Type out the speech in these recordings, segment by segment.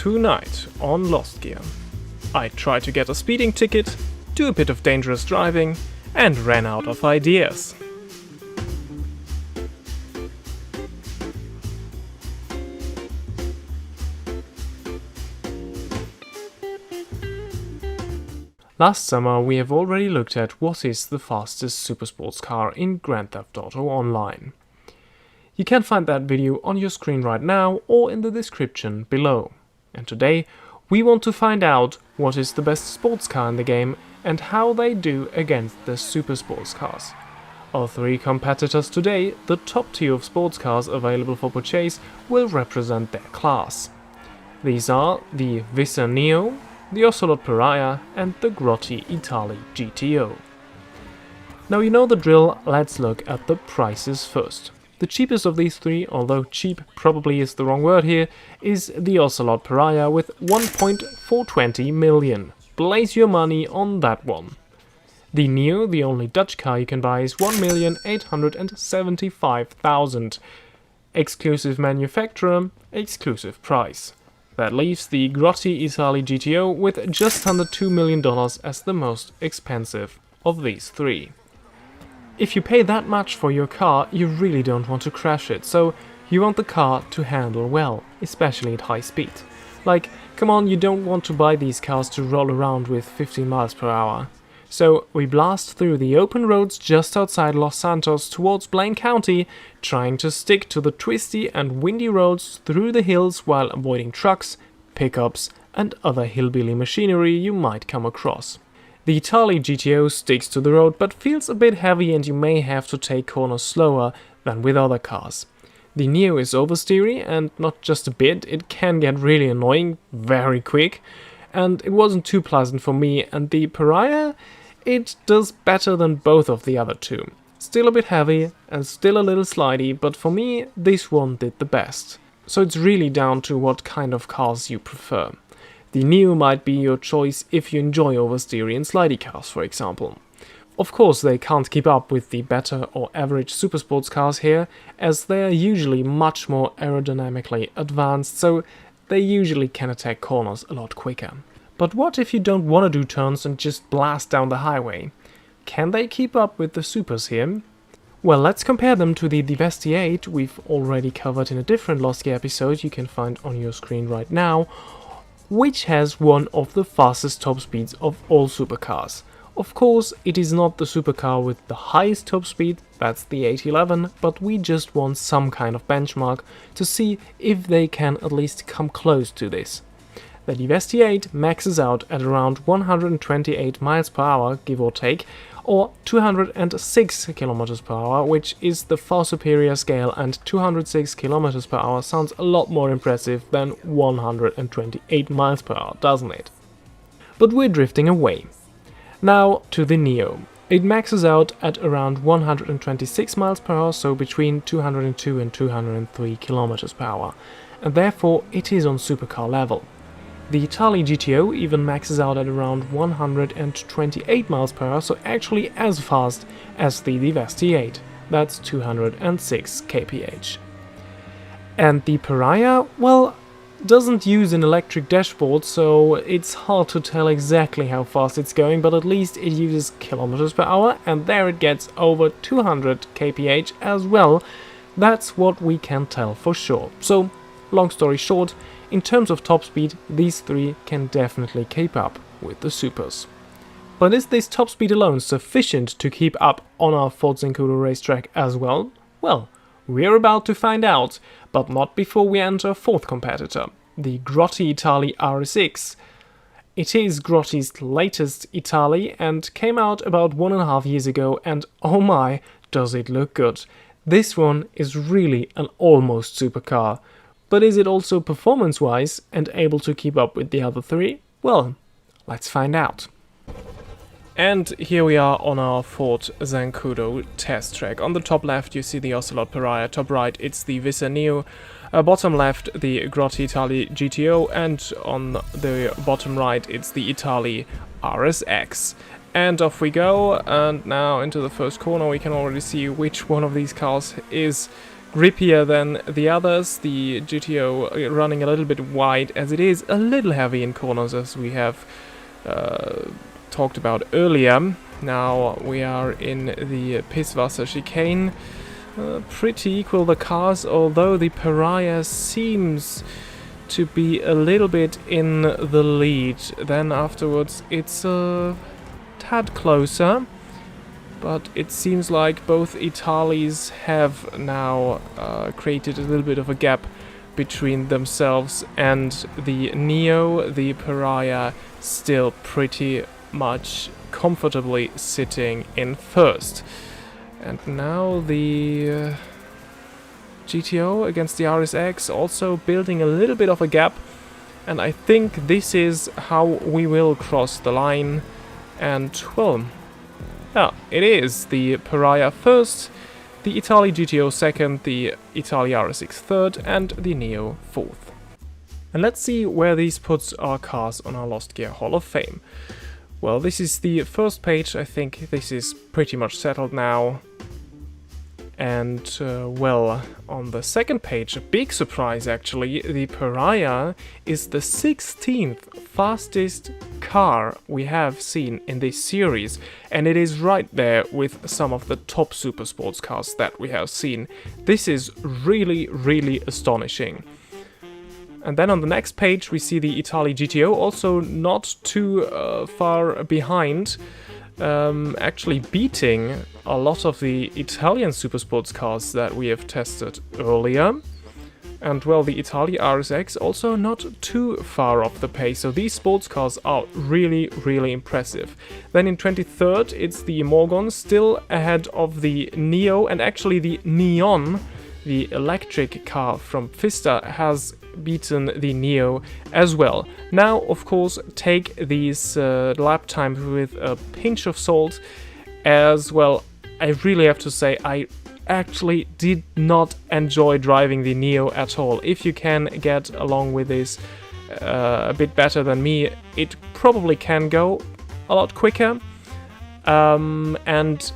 Tonight on Lost Gear, I tried to get a speeding ticket, do a bit of dangerous driving, and ran out of ideas. Last summer we have already looked at what is the fastest supersports car in Grand Theft Auto Online. You can find that video on your screen right now or in the description below. And today we want to find out what is the best sports car in the game and how they do against the supersports cars. Our three competitors today, the top tier of sports cars available for purchase, will represent their class. These are the Vysser Neo, the Ocelot Pariah and the Grotti Itali GTO. Now you know the drill, let's look at the prices first. The cheapest of these three, although cheap probably is the wrong word here, is the Ocelot Pariah with 1.420 million. Place your money on that one. The Neo, the only Dutch car you can buy, is 1,875,000. Exclusive manufacturer, exclusive price. That leaves the Grotti Itali GTO with just under $2 million as the most expensive of these three. If you pay that much for your car, you really don't want to crash it, so you want the car to handle well, especially at high speed. Like, come on, you don't want to buy these cars to roll around with 15 miles per hour. So we blast through the open roads just outside Los Santos towards Blaine County, trying to stick to the twisty and windy roads through the hills while avoiding trucks, pickups and other hillbilly machinery you might come across. The Itali GTO sticks to the road but feels a bit heavy and you may have to take corners slower than with other cars. The Neo is oversteery and not just a bit, it can get really annoying very quick, and it wasn't too pleasant for me, and the Pariah, it does better than both of the other two. Still a bit heavy and still a little slidey, but for me this one did the best. So it's really down to what kind of cars you prefer. The Neo might be your choice if you enjoy oversteery and slidey cars, for example. Of course they can't keep up with the better or average supersports cars here, as they are usually much more aerodynamically advanced, so they usually can attack corners a lot quicker. But what if you don't want to do turns and just blast down the highway? Can they keep up with the supers here? Well, let's compare them to the Vysser 8 we've already covered in a different Lost Gear episode you can find on your screen right now, which has one of the fastest top speeds of all supercars. Of course, it is not the supercar with the highest top speed, that's the 811, but we just want some kind of benchmark to see if they can at least come close to this. The Vysser 8 maxes out at around 128 miles per hour, give or take, or 206 kilometers per hour, which is the far superior scale, and 206 kilometers per hour sounds a lot more impressive than 128 miles per hour, doesn't it? But we're drifting away. Now to the Neo. It maxes out at around 126 miles per hour, so between 202 and 203 kilometers per hour, and therefore it is on supercar level. The Itali GTO even maxes out at around 128 miles per hour, so actually as fast as the Vysser 8, that's 206 kph. And the Pariah, well, doesn't use an electric dashboard, so it's hard to tell exactly how fast it's going, but at least it uses kilometers per hour, and there it gets over 200 kph as well. That's what we can tell for sure. So, long story short, in terms of top speed, these three can definitely keep up with the supers. But is this top speed alone sufficient to keep up on our Ford Zancudo racetrack as well? Well, we're about to find out, but not before we enter fourth competitor, the Grotti Itali RSX. It is Grotti's latest Itali and came out about 1.5 years ago, and oh my, does it look good. This one is really an almost supercar. But is it also performance-wise and able to keep up with the other three? Well, let's find out. And here we are on our Ford Zancudo test track. On the top left you see the Ocelot Pariah, top right it's the Vysser Neo, bottom left the Grotti Itali GTO, and on the bottom right it's the Itali RSX. And off we go, and now into the first corner we can already see which one of these cars is grippier than the others. The GTO running a little bit wide as it is a little heavy in corners, as we have talked about earlier. Now we are in the Pisswasser chicane. Pretty equal the cars, although the Pariah seems to be a little bit in the lead. Then afterwards it's a tad closer, but it seems like both Italis have now created a little bit of a gap between themselves and the Neo. The Pariah still pretty much comfortably sitting in first. And now the GTO against the RSX, also building a little bit of a gap, and I think this is how we will cross the line. And well, yeah, it is the Pariah first, the Itali GTO second, the Itali RSX third, and the Neo fourth. And let's see where these puts our cars on our Lost Gear Hall of Fame. Well, this is the first page. I think this is pretty much settled now. And, well, on the second page, a big surprise actually, the Pariah is the 16th fastest car we have seen in this series, and it is right there with some of the top super sports cars that we have seen. This is really, really astonishing. And then on the next page we see the Itali GTO, also not too far behind. Actually beating a lot of the Italian supersports cars that we have tested earlier. And well, the Itali RSX also not too far off the pace, so these sports cars are really, really impressive. Then in 23rd it's the Morgan, still ahead of the Neo, and actually the Neon, the electric car from Vysser, has beaten the Neo as well. Now, of course, take these lap times with a pinch of salt as well. I really have to say, I actually did not enjoy driving the Neo at all. If you can get along with this a bit better than me, it probably can go a lot quicker. And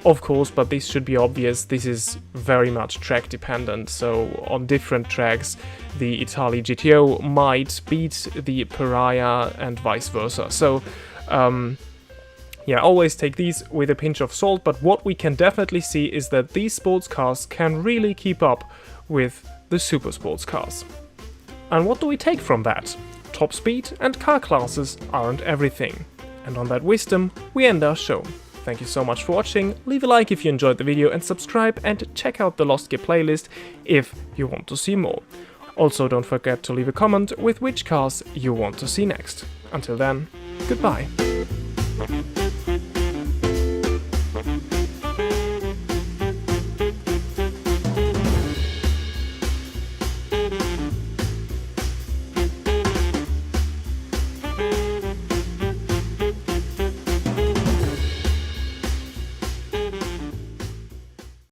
of course, but this should be obvious, this is very much track dependent, so on different tracks the Itali GTO might beat the Pariah and vice versa. So yeah, always take these with a pinch of salt, but what we can definitely see is that these sports cars can really keep up with the super sports cars. And what do we take from that? Top speed and car classes aren't everything. And on that wisdom we end our show. Thank you so much for watching, leave a like if you enjoyed the video and subscribe, and check out the Lost Gear playlist if you want to see more. Also don't forget to leave a comment with which cars you want to see next. Until then, goodbye.